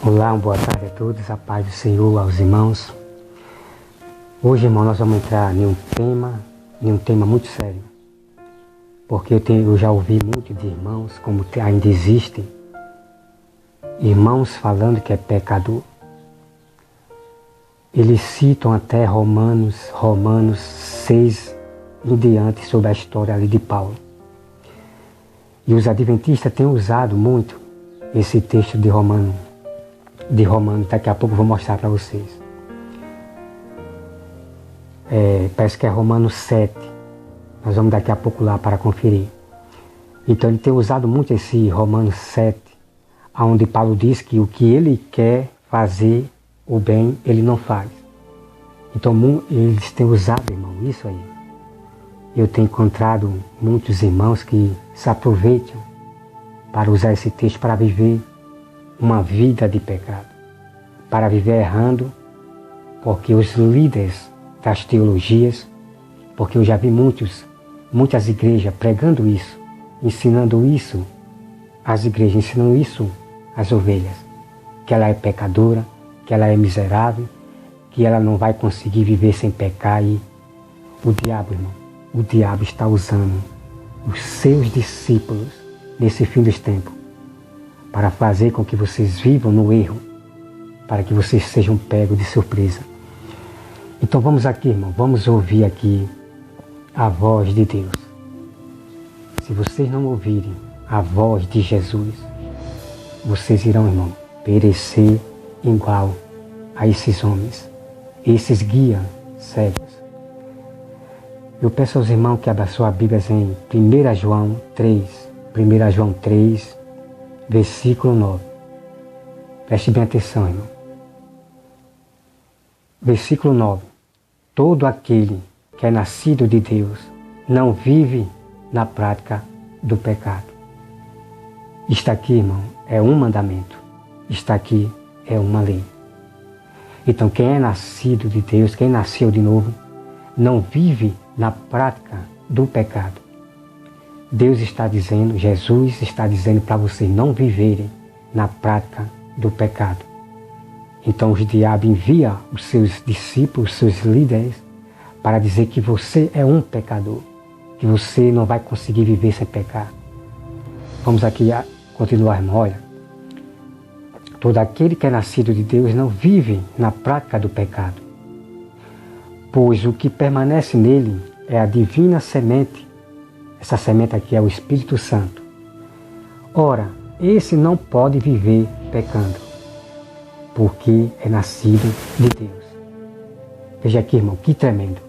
Olá, uma boa tarde a todos, a paz do Senhor aos irmãos. Hoje, irmão, nós vamos entrar em um tema muito sério. Porque eu já ouvi muito de irmãos, como ainda existem, irmãos falando que é pecador. Eles citam até Romanos 6 em diante sobre a história ali de Paulo. E os adventistas têm usado muito esse texto de Romanos, daqui a pouco eu vou mostrar para vocês. Parece que é Romanos 7. Nós vamos daqui a pouco lá para conferir. Então ele tem usado muito esse Romanos 7, onde Paulo diz que o que ele quer fazer, o bem, ele não faz. Então eles têm usado, irmão, isso aí. Eu tenho encontrado muitos irmãos que se aproveitam para usar esse texto para viver uma vida de pecado, para viver errando, porque os líderes das teologias, porque eu já vi muitas igrejas pregando isso, ensinando isso às igrejas, ensinando isso às ovelhas, que ela é pecadora, que ela é miserável, que ela não vai conseguir viver sem pecar. E o diabo, irmão, o diabo está usando os seus discípulos nesse fim dos tempos para fazer com que vocês vivam no erro, para que vocês sejam pegos de surpresa. Então vamos aqui, irmão, vamos ouvir aqui a voz de Deus. Se vocês não ouvirem a voz de Jesus, vocês irão, irmão, perecer igual a esses homens, esses guias cegos. Eu peço aos irmãos que abram sua Bíblia em 1 João 3, versículo 9. Preste bem atenção, irmão. Versículo 9. Todo aquele que é nascido de Deus não vive na prática do pecado. Isto aqui, irmão, é um mandamento. Isto aqui é uma lei. Então, quem é nascido de Deus, quem nasceu de novo, não vive na prática do pecado. Deus está dizendo, Jesus está dizendo para vocês não viverem na prática do pecado. Então, o diabo envia os seus discípulos, os seus líderes, para dizer que você é um pecador, que você não vai conseguir viver sem pecar. Vamos aqui continuar, irmão. Olha. Todo aquele que é nascido de Deus não vive na prática do pecado, pois o que permanece nele é a divina semente. Essa semente aqui é o Espírito Santo. Ora, esse não pode viver pecando, porque é nascido de Deus. Veja aqui, irmão, que tremendo.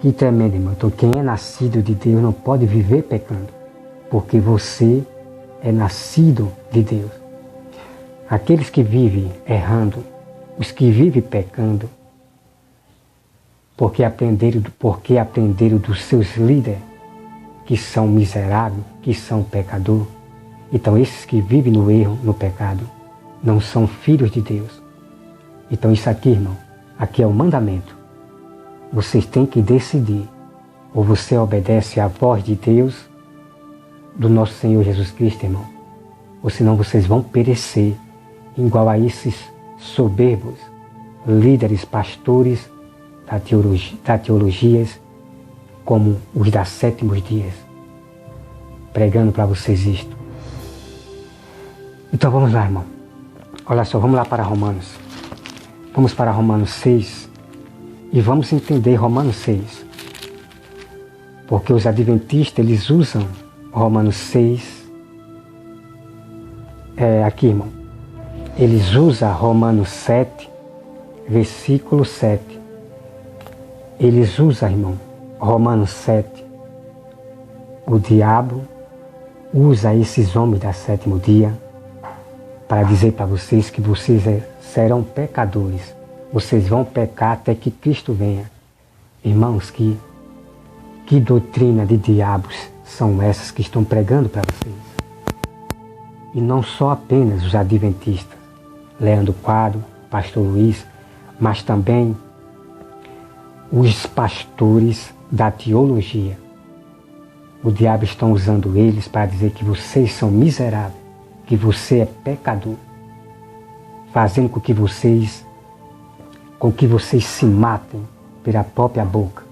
Que tremendo, irmão. Então, quem é nascido de Deus não pode viver pecando, porque você é nascido de Deus. Aqueles que vivem errando, os que vivem pecando, porque aprenderam dos seus líderes, que são miseráveis, que são pecadores. Então esses que vivem no erro, no pecado, não são filhos de Deus. Então isso aqui, irmão, aqui é o mandamento. Vocês têm que decidir, ou você obedece à voz de Deus, do nosso Senhor Jesus Cristo, irmão, ou senão vocês vão perecer igual a esses soberbos líderes, pastores da teologias, como os da Sétimos Dias, pregando para vocês isto. Então vamos lá, irmão. Olha só, vamos lá para Romanos. Vamos para Romanos 6 e vamos entender Romanos 6. Porque os adventistas, eles usam Romanos 6. Aqui, irmão. Eles usam Romanos 7, versículo 7. Eles usam, irmão, Romanos 7. O diabo usa esses homens da sétimo dia para dizer para vocês que vocês serão pecadores. Vocês vão pecar até que Cristo venha. Irmãos, que doutrina de diabos são essas que estão pregando para vocês? E não só apenas os adventistas, Leandro Quadro, Pastor Luiz, mas também os pastores da teologia. O diabo está usando eles para dizer que vocês são miseráveis, que você é pecador, fazendo com que vocês se matem pela própria boca.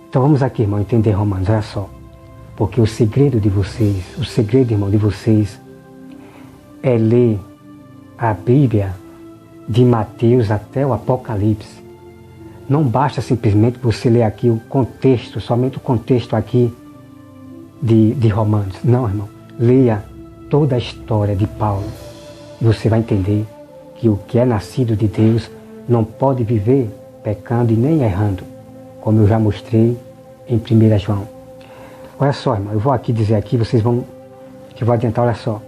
Então vamos aqui, irmão, entender Romanos, olha só. Porque o segredo de vocês, o segredo, irmão, de vocês é ler a Bíblia de Mateus até o Apocalipse. Não basta simplesmente você ler aqui o contexto, somente o contexto aqui de Romanos. Não, irmão. Leia toda a história de Paulo. E você vai entender que o que é nascido de Deus não pode viver pecando e nem errando, como eu já mostrei em 1 João. Olha só, irmão, eu vou aqui dizer aqui, vocês vão, que eu vou adiantar, olha só.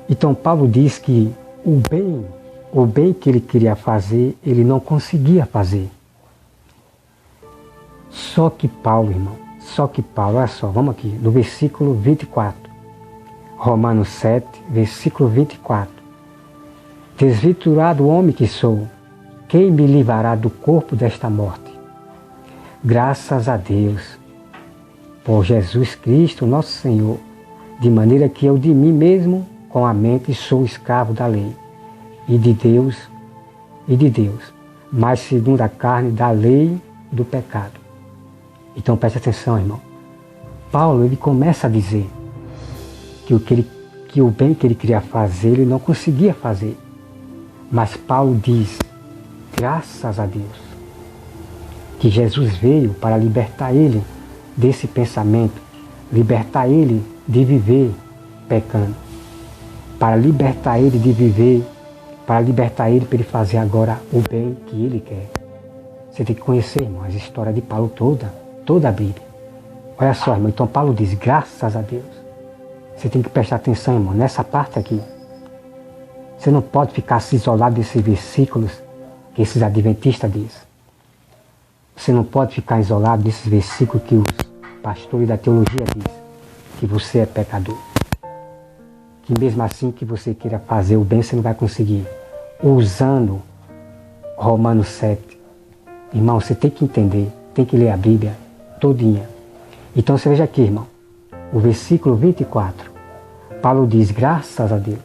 Então Paulo diz que o bem que ele queria fazer, ele não conseguia fazer. Só que Paulo, irmão, olha só, vamos aqui, no versículo 24. Romanos 7, versículo 24. Desventurado homem que sou, quem me livrará do corpo desta morte? Graças a Deus, por Jesus Cristo, nosso Senhor, de maneira que eu de mim mesmo, com a mente, sou escravo da lei, e de Deus, mas segundo a carne, da lei do pecado. Então preste atenção, irmão. Paulo, ele começa a dizer que o bem que ele queria fazer, ele não conseguia fazer. Mas Paulo diz, graças a Deus, que Jesus veio para libertar ele desse pensamento, libertar ele de viver pecando, para libertar ele de viver, para ele fazer agora o bem que ele quer. Você tem que conhecer, irmão, as histórias de Paulo toda a Bíblia. Olha só, irmão, então Paulo diz, graças a Deus. Você tem que prestar atenção, irmão, nessa parte aqui. Você não pode ficar se isolado desses versículos que esses adventistas dizem. Você não pode ficar isolado desses versículos que os pastores da teologia dizem, que você é pecador. Que mesmo assim que você queira fazer o bem, você não vai conseguir. Usando Romanos 7. Irmão, você tem que entender, tem que ler a Bíblia todinha. Então você veja aqui, irmão, o versículo 24. Paulo diz, graças a Deus,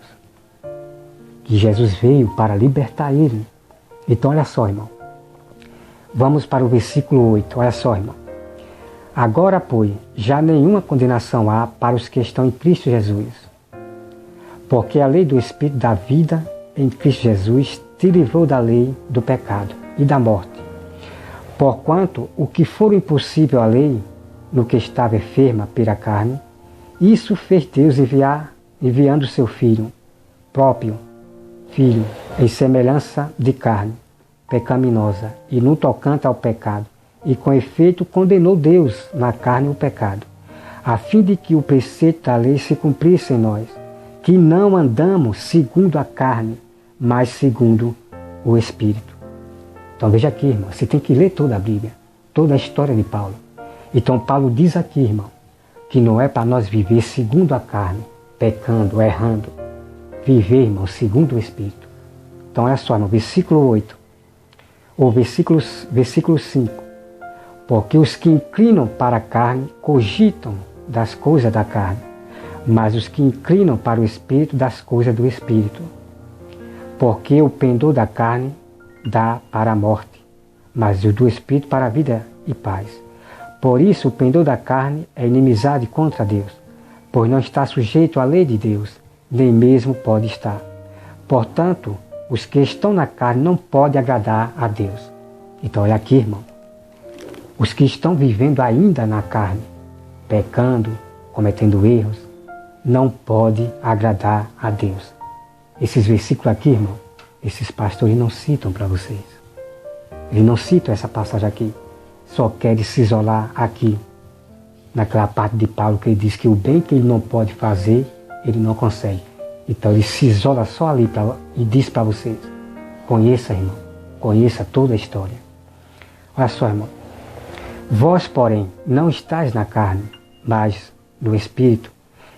que Jesus veio para libertar ele. Então olha só, irmão. Vamos para o versículo 8. Olha só, irmão. Agora, pois, já nenhuma condenação há para os que estão em Cristo Jesus. Porque a lei do Espírito da vida em Cristo Jesus te livrou da lei do pecado e da morte. Porquanto o que for impossível à lei, no que estava enferma pela carne, isso fez Deus enviando seu Filho, em semelhança de carne, pecaminosa, e no tocante ao pecado, e com efeito condenou Deus na carne o pecado, a fim de que o preceito da lei se cumprisse em nós, que não andamos segundo a carne, mas segundo o Espírito. Então veja aqui, irmão, você tem que ler toda a Bíblia, toda a história de Paulo. Então Paulo diz aqui, irmão, que não é para nós viver segundo a carne, pecando, errando. Viver, irmão, segundo o Espírito. Então olha só, no versículo 8, ou versículo 5. Porque os que inclinam para a carne cogitam das coisas da carne, mas os que inclinam para o Espírito das coisas do Espírito. Porque o pendor da carne dá para a morte, mas o do Espírito para a vida e paz. Por isso o pendor da carne é inimizade contra Deus, pois não está sujeito à lei de Deus, nem mesmo pode estar. Portanto, os que estão na carne não podem agradar a Deus. Então olha aqui, irmão. Os que estão vivendo ainda na carne, pecando, cometendo erros, não podem agradar a Deus. Esses versículos aqui, irmão, esses pastores não citam para vocês. Eles não citam essa passagem aqui. Só querem se isolar aqui, naquela parte de Paulo que ele diz que o bem que ele não pode fazer, ele não consegue. Então ele se isola só ali e diz para vocês, conheça, irmão, conheça toda a história. Olha só, irmão. Vós, porém, não estáis na carne, mas no Espírito.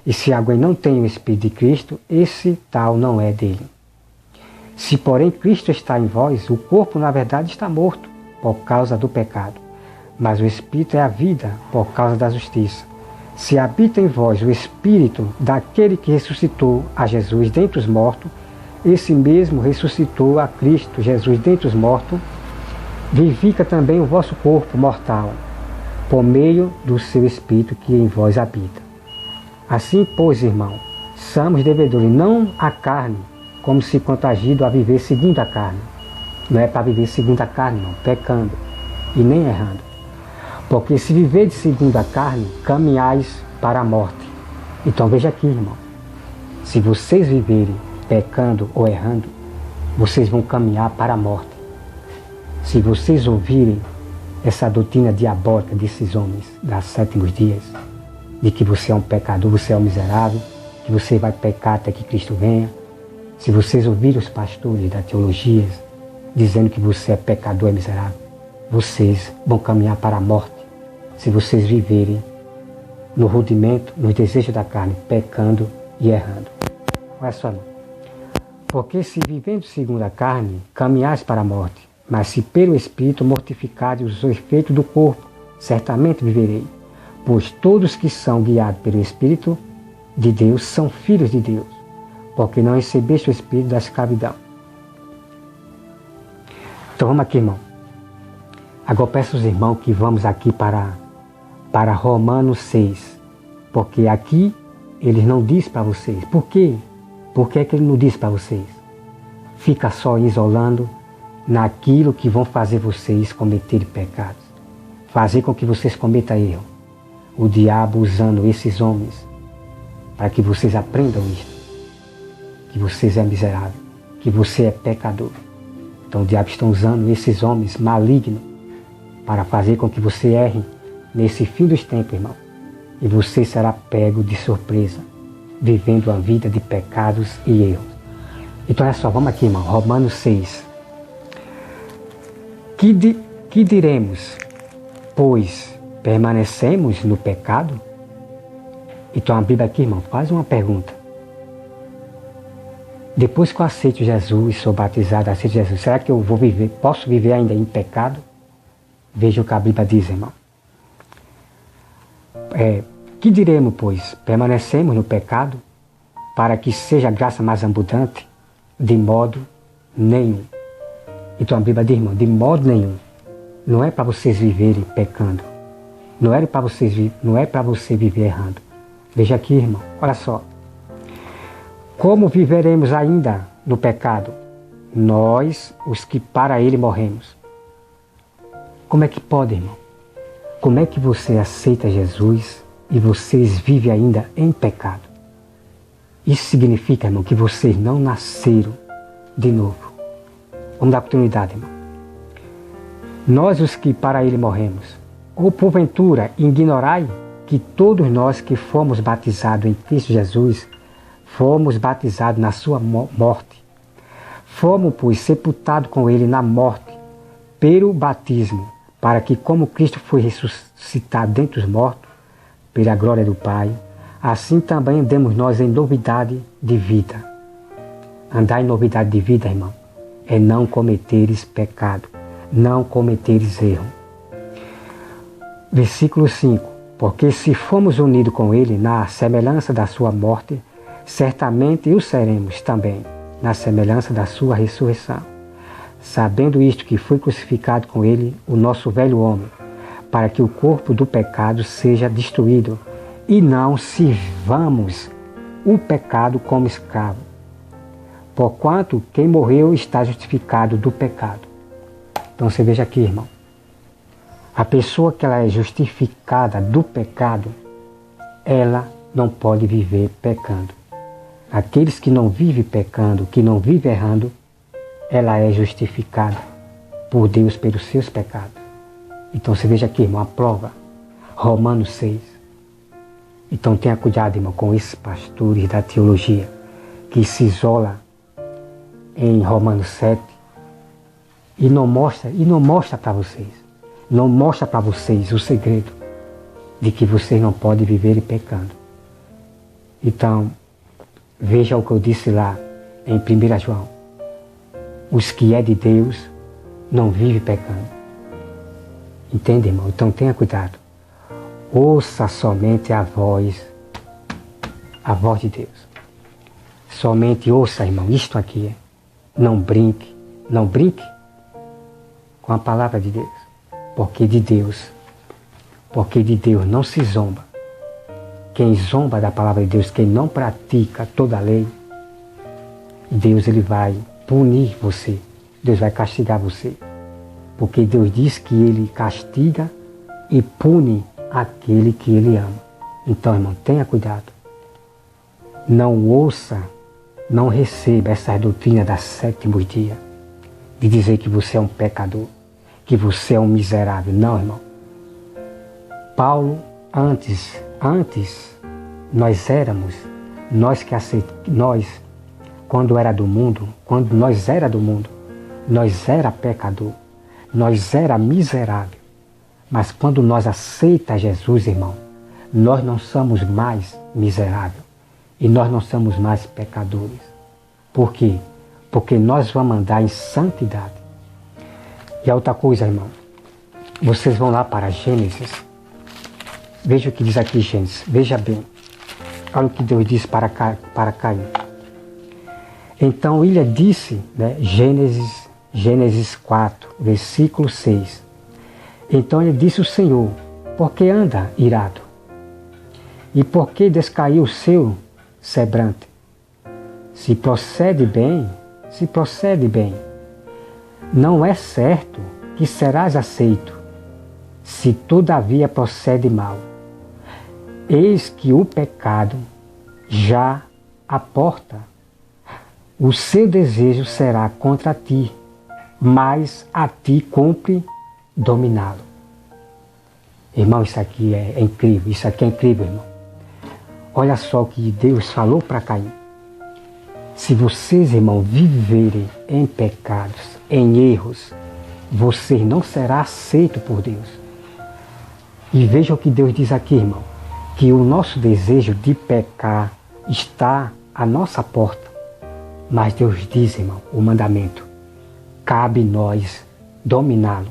E se alguém não tem o Espírito de Cristo, esse tal não é dele. Se, porém, Cristo está em vós, o corpo, na verdade, está morto por causa do pecado, mas o Espírito é a vida por causa da justiça. Se habita em vós o Espírito daquele que ressuscitou a Jesus dentre os mortos, esse mesmo ressuscitou a Cristo Jesus dentre os mortos, vivifica também o vosso corpo mortal, por meio do seu Espírito que em vós habita. Assim, pois, irmão, somos devedores, não à carne, como se contagido a viver segundo a carne. Não é para viver segundo a carne, não, pecando e nem errando. Porque se viverdes segundo a carne, caminhais para a morte. Então veja aqui, irmão, se vocês viverem pecando ou errando, vocês vão caminhar para a morte. Se vocês ouvirem essa doutrina diabólica desses homens das sétimos dias, de que você é um pecador, você é um miserável, que você vai pecar até que Cristo venha, se vocês ouvirem os pastores da teologia dizendo que você é pecador e miserável, vocês vão caminhar para a morte. Se vocês viverem no rudimento, no desejo da carne, pecando e errando. Olha só, irmão. Porque se vivendo segundo a carne, caminhais para a morte, mas se pelo Espírito mortificardes os efeitos do corpo, certamente viverei. Pois todos que são guiados pelo Espírito de Deus são filhos de Deus, porque não recebeste o Espírito da escravidão. Então vamos aqui, irmão. Agora peço aos irmãos que vamos aqui para Romanos 6, porque aqui eles não dizem para vocês. Por quê? Por que ele não diz para vocês? Fica só isolando naquilo que vão fazer vocês cometerem pecados. Fazer com que vocês cometam erro. O diabo usando esses homens para que vocês aprendam isso. Que vocês é miserável. Que você é pecador. Então o diabo está usando esses homens malignos para fazer com que você erre nesse fim dos tempos, irmão. E você será pego de surpresa, vivendo uma vida de pecados e erros. Então olha só, vamos aqui, irmão, Romanos 6. Que diremos? Pois permanecemos no pecado? Então a Bíblia aqui, irmão, faz uma pergunta. Depois que eu aceito Jesus, sou batizado, aceito Jesus, será que eu vou viver, posso viver ainda em pecado? Veja o que a Bíblia diz, irmão. Que diremos, pois? Permanecemos no pecado para que seja a graça mais abundante? De modo nenhum. Então a Bíblia diz, irmão, de modo nenhum. Não é para vocês viverem pecando. Não é para você viver errando. Veja aqui, irmão, olha só. Como viveremos ainda no pecado? Nós, os que para ele morremos. Como é que pode, irmão? Como é que você aceita Jesus e vocês vivem ainda em pecado? Isso significa, irmão, que vocês não nasceram de novo. Vamos dar oportunidade, irmão. Nós, os que para ele morremos. Ou porventura ignorai que todos nós que fomos batizados em Cristo Jesus, fomos batizados na sua morte. Fomos, pois, sepultados com ele na morte, pelo batismo, para que, como Cristo foi ressuscitado dentre os mortos, pela glória do Pai, assim também andemos nós em novidade de vida. Andar em novidade de vida, irmão, é não cometeres pecado, não cometeres erro. Versículo 5. Porque se fomos unidos com ele na semelhança da sua morte, certamente o seremos também na semelhança da sua ressurreição. Sabendo isto, que foi crucificado com ele o nosso velho homem, para que o corpo do pecado seja destruído, e não sirvamos o pecado como escravo. Porquanto quem morreu está justificado do pecado. Então você veja aqui, irmão. A pessoa que ela é justificada do pecado, ela não pode viver pecando. Aqueles que não vivem pecando, que não vivem errando, ela é justificada por Deus pelos seus pecados. Então você veja aqui, irmão, a prova. Romanos 6. Então tenha cuidado, irmão, com esses pastores da teologia que se isola em Romanos 7 e não mostra para vocês. Não mostra para vocês o segredo de que vocês não podem viver pecando. Então, veja o que eu disse lá em 1 João. Os que é de Deus não vivem pecando. Entende, irmão? Então tenha cuidado. Ouça somente a voz de Deus. Somente ouça, irmão, isto aqui. Não brinque com a palavra de Deus. Porque de Deus não se zomba. Quem zomba da palavra de Deus, quem não pratica toda a lei, Deus ele vai punir você. Deus vai castigar você. Porque Deus diz que ele castiga e pune aquele que ele ama. Então, irmão, tenha cuidado. Não ouça, não receba essa doutrina da sétimo dia, de dizer que você é um pecador, que você é um miserável. Não, irmão. Paulo, antes, quando nós era do mundo, nós era pecador, nós era miserável. Mas quando nós aceitamos Jesus, irmão, nós não somos mais miseráveis e nós não somos mais pecadores. Por quê? Porque nós vamos andar em santidade. E a outra coisa, irmão, vocês vão lá para Gênesis. Veja o que diz aqui Gênesis. Veja bem. Olha o que Deus disse para Caim. Então ele disse, né, Gênesis 4, versículo 6. Então ele disse o Senhor: por que anda irado? E por que descaiu o seu semblante? Se procede bem, não é certo que serás aceito, se todavia procede mal. Eis que o pecado já à porta. O seu desejo será contra ti, mas a ti cumpre dominá-lo. Irmão, isso aqui é incrível. Isso aqui é incrível, irmão. Olha só o que Deus falou para Caim. Se vocês, irmão, viverem em pecados, em erros, vocês não serão aceitos por Deus. E veja o que Deus diz aqui, irmão. Que o nosso desejo de pecar está à nossa porta. Mas Deus diz, irmão, o mandamento. Cabe nós dominá-lo.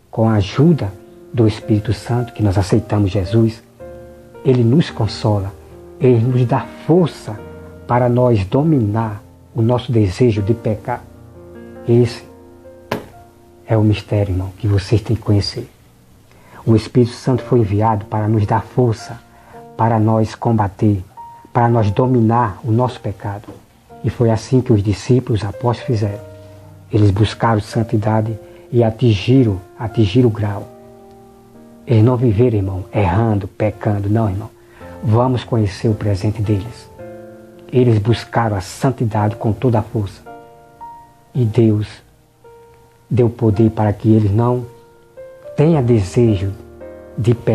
Com a ajuda do Espírito Santo, que nós aceitamos Jesus, Ele nos consola. Ele nos dá força para nós dominar o nosso desejo de pecar. Esse é o mistério, irmão, que vocês têm que conhecer. O Espírito Santo foi enviado para nos dar força, para nós combater, para nós dominar o nosso pecado. E foi assim que os discípulos, os apóstolos fizeram. Eles buscaram santidade e atingiram o grau. Eles não viveram, irmão, errando, pecando. Não, irmão. Vamos conhecer o presente deles. Eles buscaram a santidade com toda a força. E Deus deu poder para que eles não tenham desejo de pecar.